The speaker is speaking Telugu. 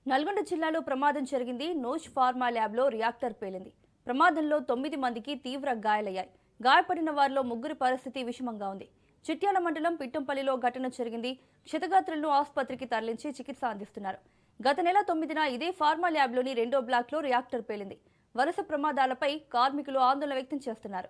నల్గొండ జిల్లాలో ప్రమాదం జరిగింది. నోష్ ఫార్మా ల్యాబ్లో రియాక్టర్ పేలింది. ప్రమాదంలో 9 మందికి తీవ్ర గాయాలయ్యాయి. గాయపడిన వారిలో 3 పరిస్థితి విషమంగా ఉంది. చిట్యాల మండలం పిట్టంపల్లిలో ఘటన జరిగింది. క్షతగాత్రులను ఆసుపత్రికి తరలించి చికిత్స అందిస్తున్నారు. గత నెల 9న ఇదే ఫార్మా ల్యాబ్లోని 2వ బ్లాక్లో రియాక్టర్ పేలింది. వరుస ప్రమాదాలపై కార్మికులు ఆందోళన వ్యక్తం చేస్తున్నారు.